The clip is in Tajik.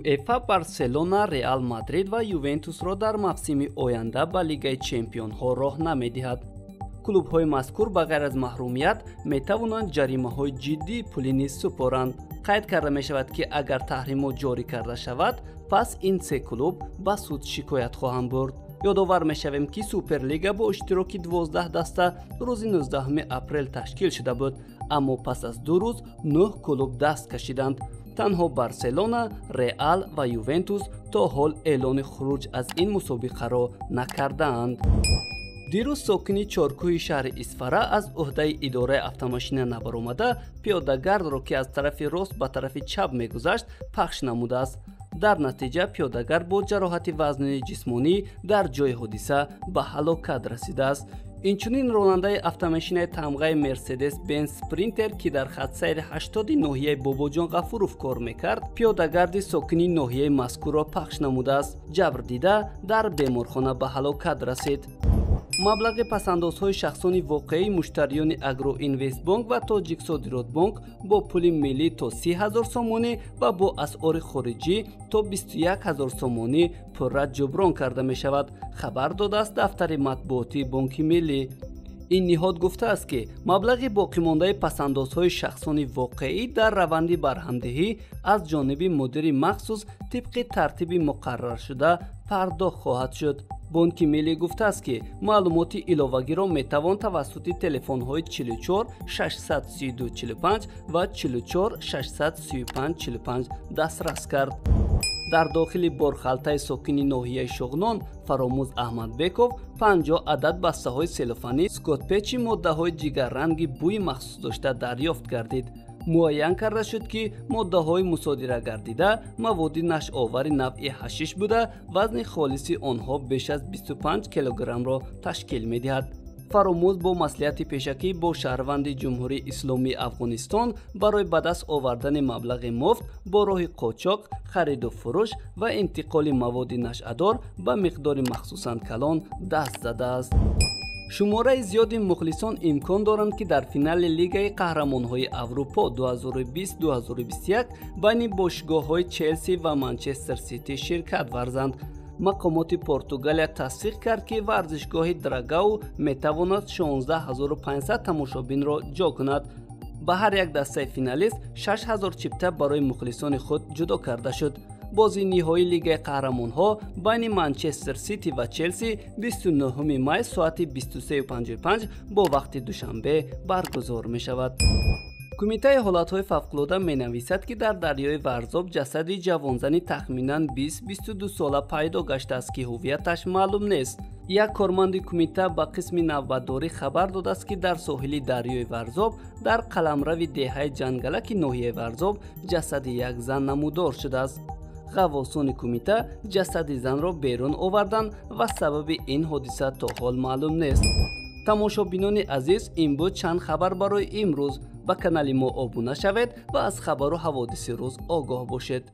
ЮЕФА Барселона, Реал Мадрид ва Ювентусро дар мавсими оянда ба Лигаи Чемпионҳо роҳ намедиҳад. клубҳои мазкур ба ғайр аз маҳрумият метавонанд ҷаримаҳои ҷиддии пулӣ низ супоранд. қайд карда мешавад, ки агар таҳримот ҷорӣ карда шавад, пас ин се клуб ба суд шикоят хоҳанд бурд. ёдовар мешавем, ки Суперлига бо иштироки 12 даста рӯзи 19 апрел ташкил шуда буд, аммо пас аз 2 рӯз 9 клуб даст кашиданд. танҳо Барселона, Реал ва Ювентус то ҳол эълони хуруҷ аз ин мусобиқаро накардаанд. дирӯз сокини чоркӯҳи шаҳри Исфара аз уҳдаи идораи автомошина набаромада пиёдагардро, ки аз тарафи рост ба тарафи чап мегузашт, пахш намудааст. дар натиҷа пиёдагард бо ҷароҳати вазнини ҷисмонӣ дар ҷои ҳодиса ба ҳалокат расидааст. инчунин ронандаи автомошинаи тамғаи Мерседес Бенз Спринтер, ки дар хатсайри 80 ноҳияи Бобоҷон Ғафуров кор мекард, пиёдагарди сокини ноҳияи мазкурро пахш намудааст. ҷабр дида дар беморхона ба ҳалокат расид. маблағи пасандозҳои шахсони воқеӣ муштариёни Агроинвестбонк ва Тоҷиксодиротбонк бо пули миллӣ то 30 000 сомонӣ ва бо асъори хориҷӣ то 21 000 сомонӣ пурра ҷуброн карда мешавад, хабар додааст дафтари матбуотии Бонки Миллӣ. ин ниҳод гуфтааст, ки маблағи боқимондаи пасандозҳои шахсони воқеӣ дар раванди барҳамдиҳӣ аз ҷониби мудири махсус тибқи тартиби муқарраршуда пардохт хоҳад шуд. Бонки Миллӣ гуфтааст, ки маълумоти иловагиро метавон тавассути телефонҳои 44 632 45 ва 44 635 45 дастрас кард. дар дохили борхалтаи сокини ноҳияи Шуғнон Фаромӯз Аҳмадбеков 50 адад бастаҳои селофанӣ скотпечи моддаҳои ҷигарранги бӯи махсус дошта дарёфт гардид. муайян карда шуд, ки моддаҳои мусодира гардида маводи нашъовари навъи ҳашиш буда, вазни холиси онҳо беш аз 25 килограммро ташкил медиҳад. Фаромӯз бо маслиҳати пешакӣ бо шаҳрванди Ҷумҳурии Исломии Афғонистон барои ба даст овардани маблағи муфт бо роҳи қочоқ, хариду фурӯш ва интиқоли маводи нашъадор ба миқдори махсусан калон даст задааст. шумораи зиёди мухлисон имкон доранд, ки дар финали Лигаи Қаҳрамонҳои Аврупо 2020-2021 байни бошгоҳҳои Челси ва Манчестер Сити ширкат варзанд. мақомоти Португалия тасдиқ кард, ки варзишгоҳи Драгау метавонад 16500 тамошобинро ҷо кунад. ба ҳар як дастаи финалист 6000 чипта барои мухлисони худ ҷудо карда шуд. бозии ниҳоии Лигаи Қаҳрамонҳо байни Манчестер Сити ва Челси 29 май соати 23:55 бо вақти душанбе баргузор мешавад. кумитаи ҳолатҳои фавқулода менависад, ки дар дарёи Варзоб ҷасади ҷавонзани тахминан 20-22 сола пайдо гаштааст, ки ҳувияташ маълум нест. як корманди кумита ба қисми навбатдорӣ хабар додааст, ки дар соҳили дарёи Варзоб дар қаламрави деҳаи ҷангалаки ноҳияи Варзоб ҷасади як зан намудор шудааст. ғаввосони кумита ҷасади занро берун оварданд ва сабаби ин ҳодиса то ҳол маълум нест. тамошобинони азиз, ин буд чанд хабар барои имрӯз. ба канали мо обуна шавед ва аз хабару ҳаводиси рӯз огоҳ бошед.